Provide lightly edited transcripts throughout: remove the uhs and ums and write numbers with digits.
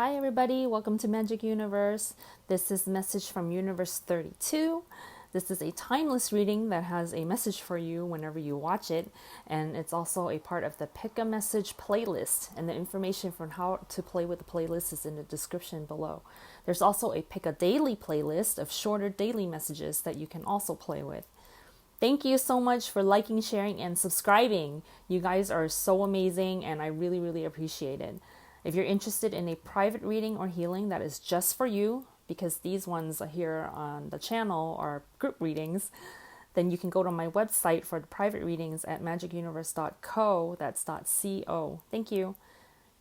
Hi, everybody. Welcome to Magic Universe. This is Message from Universe 32. This is a timeless reading that has a message for you whenever you watch it, and it's also a part of the Pick a Message playlist. And the information for how to play with the playlist is in the description below. There's also a Pick a Daily playlist of shorter daily messages that you can also play with. Thank you so much for liking, sharing, and subscribing. You guys are so amazing, and I really, really appreciate it. If you're interested in a private reading or healing that is just for you, because these ones here on the channel are group readings, then you can go to my website for the private readings at magicuniverse.co. That's .co. Thank you.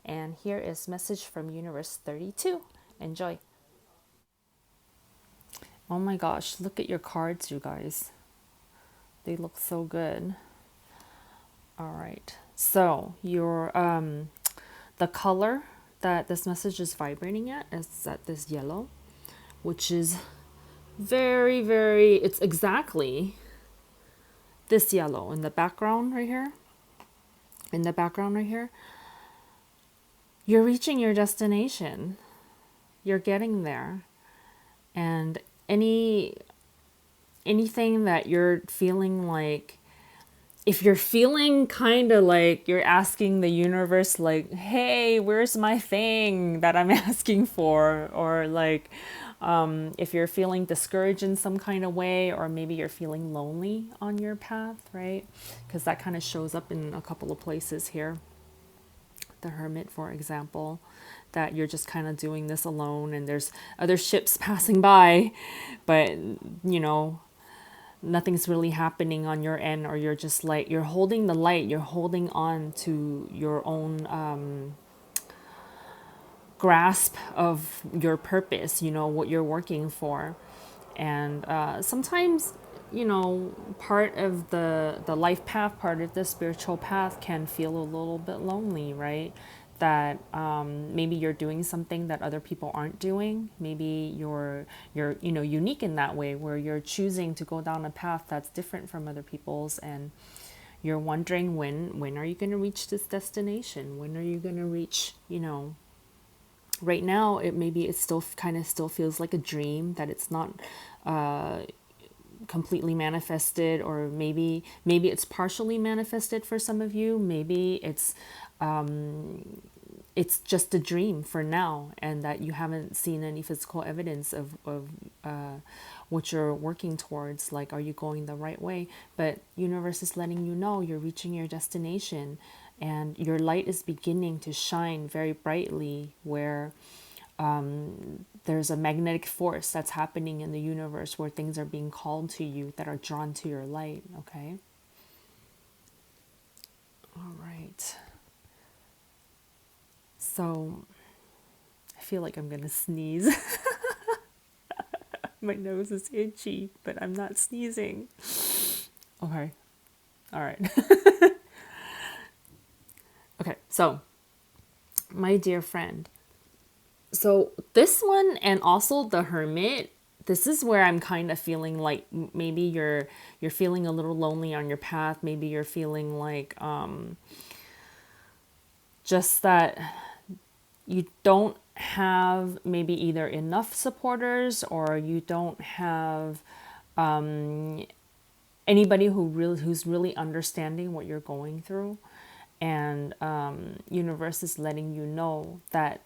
And here is message from Universe 32. Enjoy. Oh my gosh, look at your cards, you guys. They look so good. All right. So your the color that this message is vibrating at is at this yellow, which is very, very, it's exactly this yellow in the background right here. In the background right here. You're reaching your destination. You're getting there. And anything that you're feeling like, if you're feeling kind of like you're asking the universe, like, hey, where's my thing that I'm asking for? Or like, if you're feeling discouraged in some kind of way, or maybe you're feeling lonely on your path, right? Because that kind of shows up in a couple of places here. The Hermit, for example, that you're just kind of doing this alone and there's other ships passing by, but you know, nothing's really happening on your end, or you're just like, you're holding the light, you're holding on to your own grasp of your purpose, you know, what you're working for. And sometimes, you know, part of the life path, part of the spiritual path can feel a little bit lonely, right? That maybe you're doing something that other people aren't doing. Maybe you're you know, unique in that way, where you're choosing to go down a path that's different from other people's, and you're wondering when are you going to reach this destination? When are you going to reach, you know, right now it still kind of still feels like a dream, that it's not completely manifested, or maybe it's partially manifested for some of you. Maybe it's just a dream for now, and that you haven't seen any physical evidence of what you're working towards. Like, are you going the right way? But universe is letting you know you're reaching your destination, and your light is beginning to shine very brightly, where there's a magnetic force that's happening in the universe, where things are being called to you, that are drawn to your light. Okay. All right. So I feel like I'm gonna sneeze. My nose is itchy, but I'm not sneezing. Okay. All right. Okay. So, my dear friend. So this one, and also the Hermit, this is where I'm kind of feeling like maybe you're feeling a little lonely on your path. Maybe you're feeling like just that you don't have maybe either enough supporters, or you don't have anybody who's really understanding what you're going through. And universe is letting you know that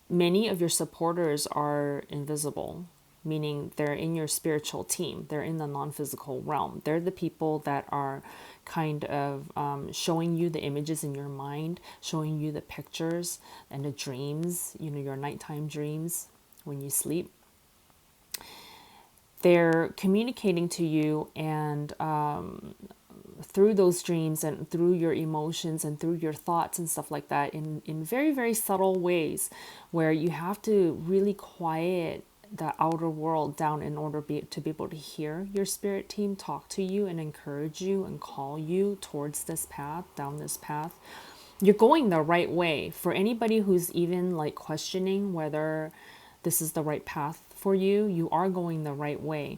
many of your supporters are invisible, meaning they're in your spiritual team. They're in the non-physical realm. They're the people that are kind of showing you the images in your mind, showing you the pictures and the dreams, you know, your nighttime dreams when you sleep. They're communicating to you, and through those dreams and through your emotions and through your thoughts and stuff like that, in very, very subtle ways, where you have to really quiet the outer world down in order to be able to hear your spirit team talk to you and encourage you and call you towards this path, down this path. You're going the right way. For anybody who's even like questioning whether this is the right path for you, you are going the right way.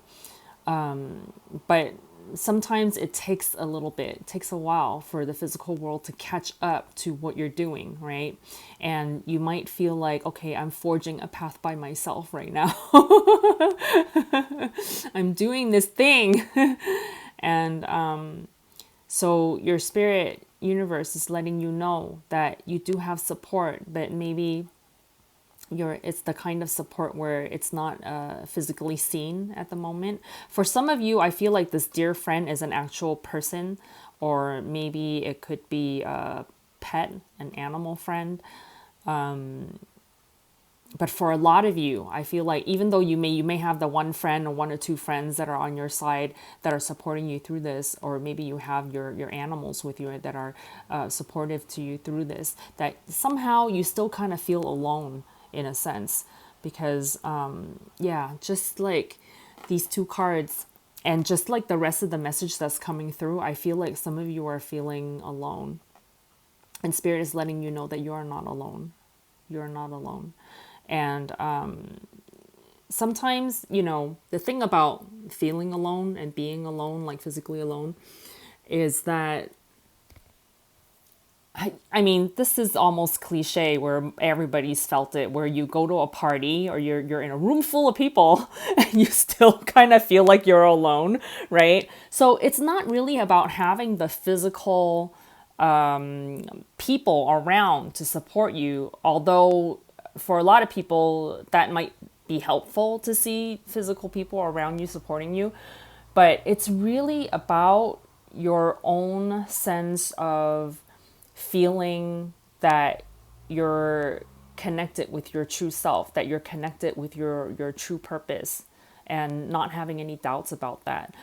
But sometimes it takes a little bit, it takes a while for the physical world to catch up to what you're doing, right? And you might feel like, okay, I'm forging a path by myself right now. I'm doing this thing. And so your spirit universe is letting you know that you do have support, but maybe it's the kind of support where it's not physically seen at the moment. For some of you, I feel like this dear friend is an actual person, or maybe it could be a pet, an animal friend. But for a lot of you, I feel like even though you may have the one friend or one or two friends that are on your side that are supporting you through this, or maybe you have your animals with you that are supportive to you through this, that somehow you still kind of feel alone in a sense, because yeah, just like these two cards and just like the rest of the message that's coming through, I feel like some of you are feeling alone, and spirit is letting you know that you are not alone. You're not alone. And sometimes, the thing about feeling alone and being alone, like physically alone, is that I mean, this is almost cliche where everybody's felt it, where you go to a party or you're in a room full of people and you still kind of feel like you're alone, right? So it's not really about having the physical people around to support you, although for a lot of people that might be helpful to see physical people around you supporting you, but it's really about your own sense of feeling that you're connected with your true self, that you're connected with your true purpose, and not having any doubts about that.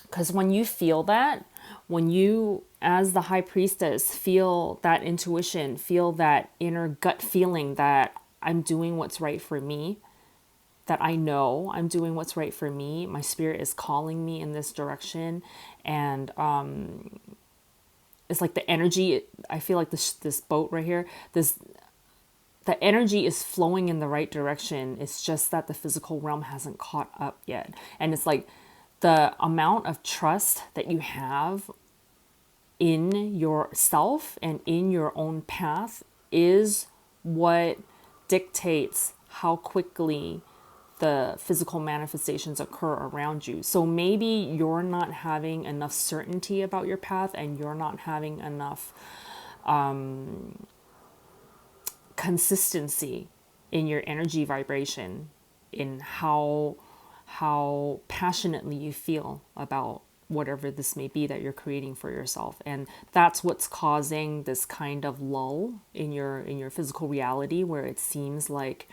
Because when you feel that, when you, as the high priestess, feel that intuition, feel that inner gut feeling that I'm doing what's right for me, that I know I'm doing what's right for me, my spirit is calling me in this direction, and it's like the energy, I feel like this boat right here, the energy is flowing in the right direction. It's just that the physical realm hasn't caught up yet. And it's like the amount of trust that you have in yourself and in your own path is what dictates how quickly the physical manifestations occur around you. So maybe you're not having enough certainty about your path, and you're not having enough consistency in your energy vibration, in how passionately you feel about whatever this may be that you're creating for yourself. And that's what's causing this kind of lull in your physical reality, where it seems like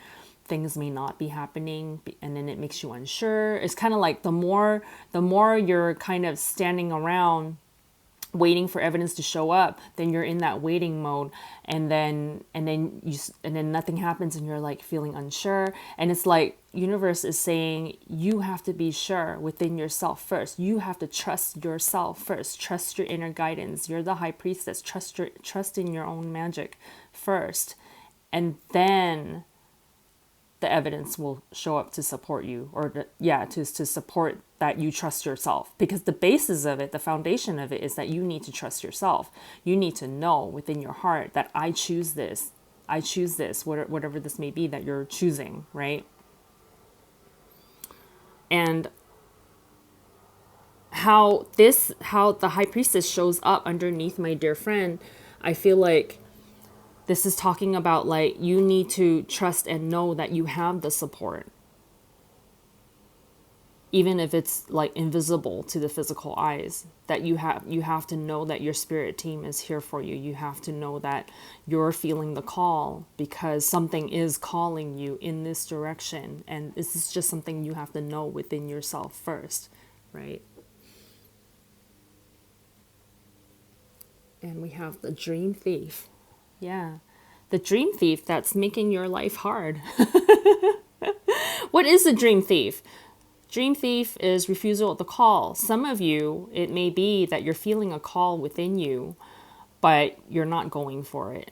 things may not be happening, and then it makes you unsure. It's kind of like the more you're kind of standing around waiting for evidence to show up, then you're in that waiting mode, and then nothing happens, and you're like feeling unsure. And it's like universe is saying you have to be sure within yourself first. You have to trust yourself first. Trust your inner guidance. You're the high priestess. Trust in your own magic first, and then the evidence will show up to support you, or to support that you trust yourself. Because the basis of it, the foundation of it, is that you need to trust yourself. You need to know within your heart that I choose this, whatever this may be that you're choosing, right? And how the high priestess shows up underneath my dear friend, I feel like this is talking about like you need to trust and know that you have the support, even if it's like invisible to the physical eyes. That you have to know that your spirit team is here for you. You have to know that you're feeling the call, because something is calling you in this direction, and this is just something you have to know within yourself first, right? And we have the dream thief. Yeah. The dream thief that's making your life hard. What is the dream thief? Dream thief is refusal of the call. Some of you, it may be that you're feeling a call within you, but you're not going for it.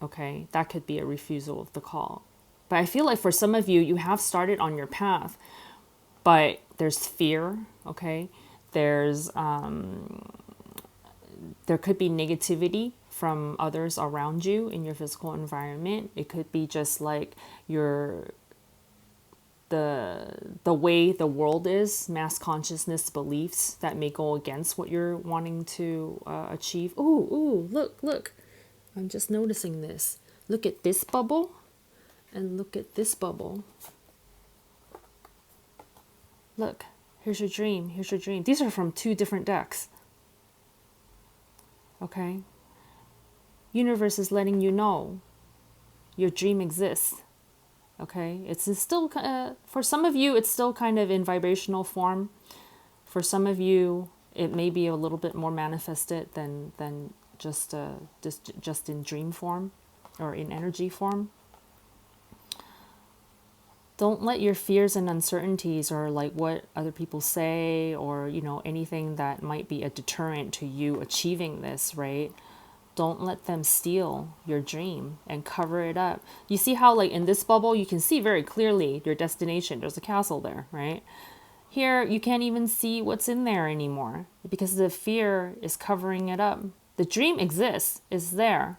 Okay? That could be a refusal of the call. But I feel like for some of you, you have started on your path, but there's fear, okay? There's there could be negativity from others around you in your physical environment. It could be just like your the way the world is, mass consciousness beliefs that may go against what you're wanting to achieve. Ooh, look. I'm just noticing this. Look at this bubble and look at this bubble. Look, here's your dream. Here's your dream. These are from two different decks. Okay? Universe is letting you know your dream exists. Okay? It's still, for some of you, it's still kind of in vibrational form. For some of you, it may be a little bit more manifested than just in dream form or in energy form. Don't let your fears and uncertainties or like what other people say or, you know, anything that might be a deterrent to you achieving this, right? Don't let them steal your dream and cover it up. You see how like in this bubble, you can see very clearly your destination. There's a castle there, right? Here, you can't even see what's in there anymore because the fear is covering it up. The dream exists, it's there.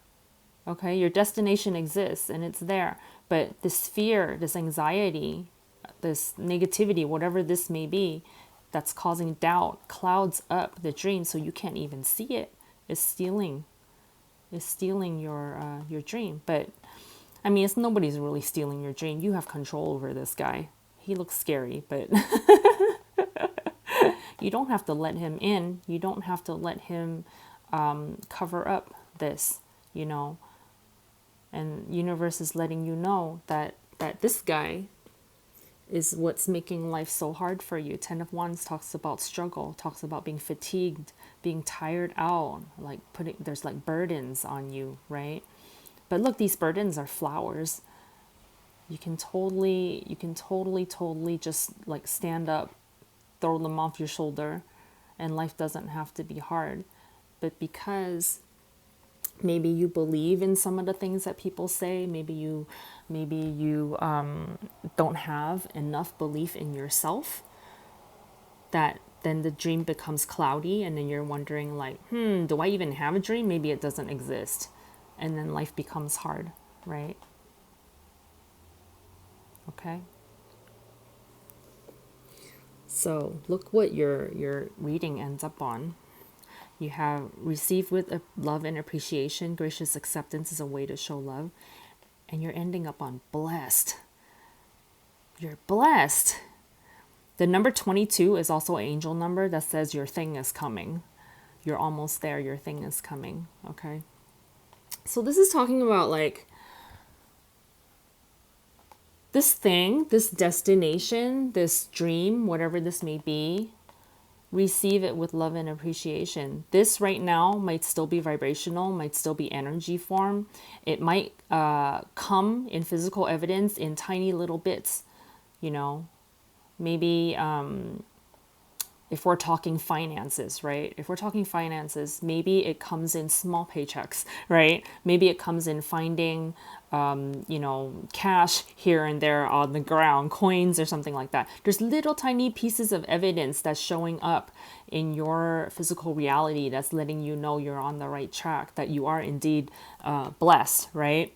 Okay, your destination exists and it's there. But this fear, this anxiety, this negativity, whatever this may be, that's causing doubt, clouds up the dream so you can't even see it. It's stealing your dream. But I mean, nobody's really stealing your dream. You have control over this guy. He looks scary, but you don't have to let him in. You don't have to let him cover up this, you know. And universe is letting you know that this guy is what's making life so hard for you. 10 of Wands talks about struggle, talks about being fatigued, being tired out, like there's like burdens on you, right? But look, these burdens are flowers. You can totally just like stand up, throw them off your shoulder, and life doesn't have to be hard. But because maybe you believe in some of the things that people say, maybe you don't have enough belief in yourself, that then the dream becomes cloudy and then you're wondering like, do I even have a dream? Maybe it doesn't exist. And then life becomes hard, right? Okay. So look what your reading ends up on. You have received with love and appreciation. Gracious acceptance is a way to show love. And you're ending up on blessed. You're blessed. The number 22 is also an angel number that says your thing is coming. You're almost there. Your thing is coming. Okay. So this is talking about like this thing, this destination, this dream, whatever this may be. Receive it with love and appreciation. This right now might still be vibrational, might still be energy form. It might come in physical evidence in tiny little bits, you know. Maybe if we're talking finances, right? If we're talking finances, maybe it comes in small paychecks, right? Maybe it comes in finding, cash here and there on the ground, coins or something like that. There's little tiny pieces of evidence that's showing up in your physical reality that's letting you know you're on the right track, that you are indeed blessed, right?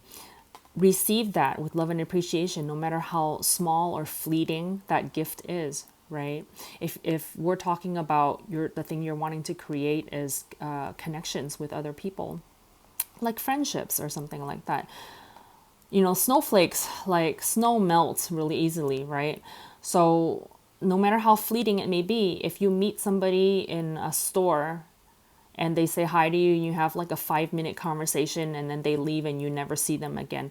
Receive that with love and appreciation, no matter how small or fleeting that gift is. Right? If we're talking about the thing you're wanting to create is connections with other people, like friendships or something like that. You know, snowflakes, like snow melts really easily, right? So no matter how fleeting it may be, if you meet somebody in a store and they say hi to you and you have like a 5-minute conversation and then they leave and you never see them again,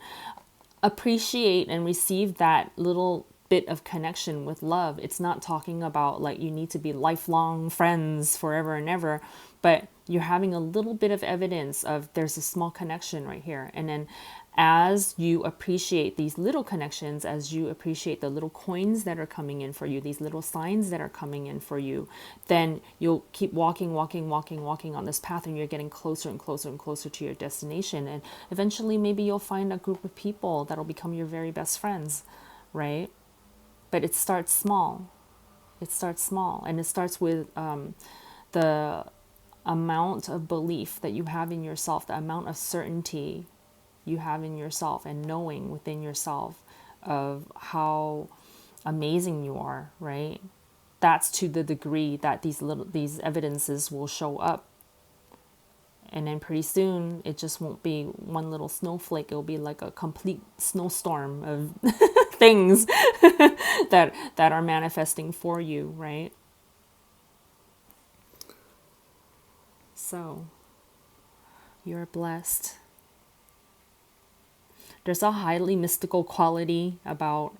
appreciate and receive that little bit of connection with love. It's not talking about like you need to be lifelong friends forever and ever, but you're having a little bit of evidence of there's a small connection right here. And then as you appreciate these little connections, as you appreciate the little coins that are coming in for you, these little signs that are coming in for you, then you'll keep walking on this path, and you're getting closer and closer and closer to your destination. And eventually maybe you'll find a group of people that'll become your very best friends, right? But it starts small. It starts small, and it starts with the amount of belief that you have in yourself, the amount of certainty you have in yourself, and knowing within yourself of how amazing you are, right? That's to the degree that these evidences will show up. And then pretty soon it just won't be one little snowflake, it'll be like a complete snowstorm of things that are manifesting for you, right? So you're blessed. There's a highly mystical quality about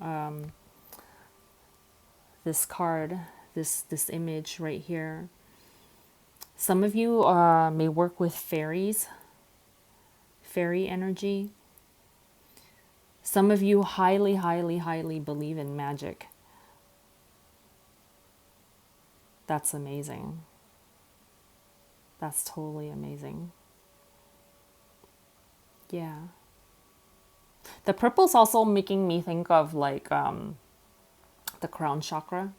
this card, this image right here. Some of you may work with fairies, fairy energy. Some of you highly, highly, highly believe in magic. That's amazing. That's totally amazing. Yeah. The purple's also making me think of like the crown chakra,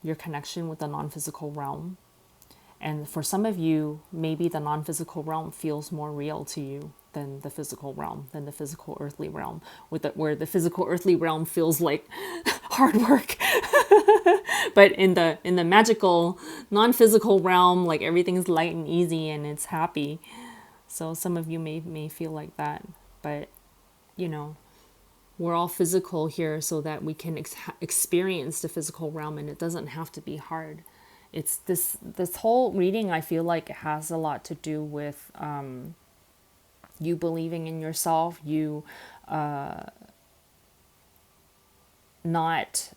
your connection with the non-physical realm. And for some of you, maybe the non-physical realm feels more real to you than the physical realm, than the physical earthly realm, where the physical earthly realm feels like hard work. But in the magical non-physical realm, like everything's light and easy and it's happy. So some of you may feel like that, but you know, we're all physical here so that we can experience the physical realm, and it doesn't have to be hard. It's this whole reading, I feel like it has a lot to do with you believing in yourself, you not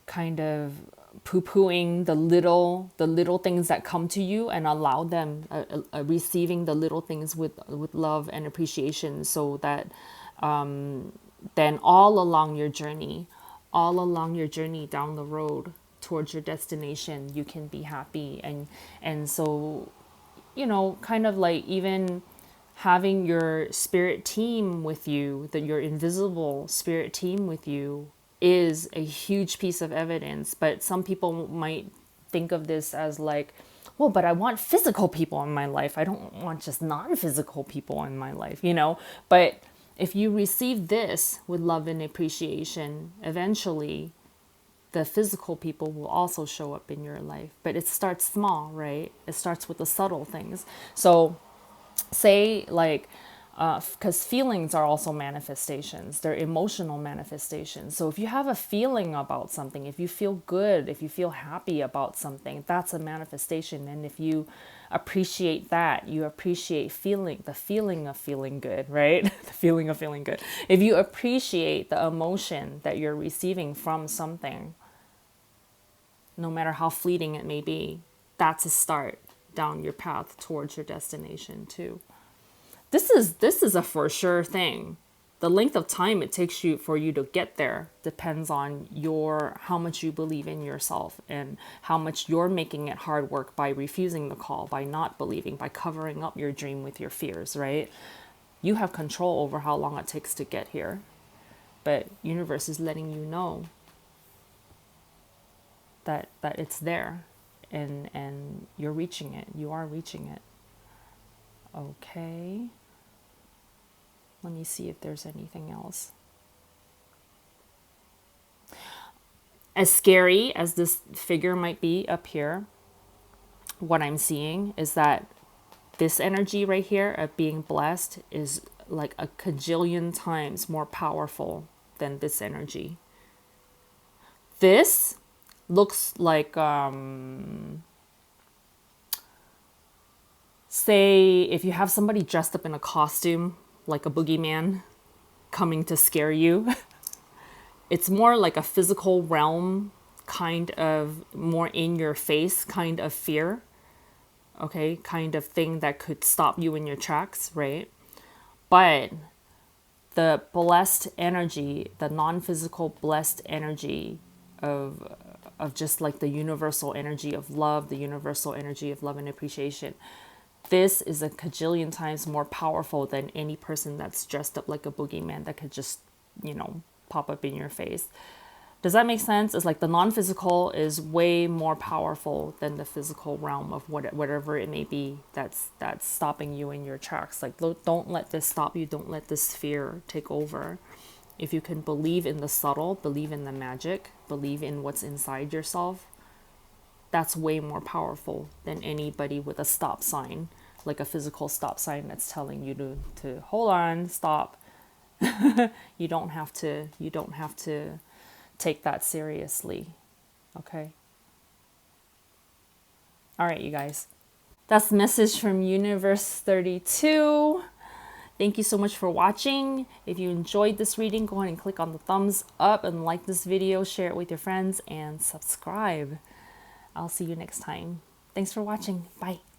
kind of poo-pooing the little things that come to you, and allow them receiving the little things with love and appreciation, so that then all along your journey down the road towards your destination, you can be happy. And so, you know, kind of like even having your spirit team with you, that your invisible spirit team with you, is a huge piece of evidence. But some people might think of this as like, well, but I want physical people in my life, I don't want just non-physical people in my life, you know. But if you receive this with love and appreciation, eventually the physical people will also show up in your life. But it starts small, right? It starts with the subtle things. So say like, because feelings are also manifestations, they're emotional manifestations. So if you have a feeling about something, if you feel good, if you feel happy about something, that's a manifestation. And if you appreciate that, you appreciate the feeling of feeling good, right? The feeling of feeling good. If you appreciate the emotion that you're receiving from something, no matter how fleeting it may be, that's a start down your path towards your destination too. This is a for sure thing. The length of time it takes you for you to get there depends on how much you believe in yourself, and how much you're making it hard work by refusing the call, by not believing, by covering up your dream with your fears, right? You have control over how long it takes to get here. But universe is letting you know that it's there, and you're reaching it. You are reaching it. Okay. Let me see if there's anything else. As scary as this figure might be up here, what I'm seeing is that this energy right here of being blessed is like a cajillion times more powerful than this energy. This looks like, say, if you have somebody dressed up in a costume, like a boogeyman coming to scare you. It's more like a physical realm, kind of more in your face kind of fear. Okay, kind of thing that could stop you in your tracks, right? But the blessed energy, the non-physical blessed energy of just like the universal energy of love, the universal energy of love and appreciation, this is a cajillion times more powerful than any person that's dressed up like a boogeyman that could just, you know, pop up in your face. Does that make sense? It's like the non-physical is way more powerful than the physical realm of whatever it may be that's stopping you in your tracks. Like, don't let this stop you. Don't let this fear take over. If you can believe in the subtle, believe in the magic, believe in what's inside yourself, that's way more powerful than anybody with a stop sign, like a physical stop sign that's telling you to hold on, stop. You don't have to take that seriously. Okay. All right, you guys. That's the message from Universe 32. Thank you so much for watching. If you enjoyed this reading, go ahead and click on the thumbs up and like this video, share it with your friends, and subscribe. I'll see you next time. Thanks for watching. Bye.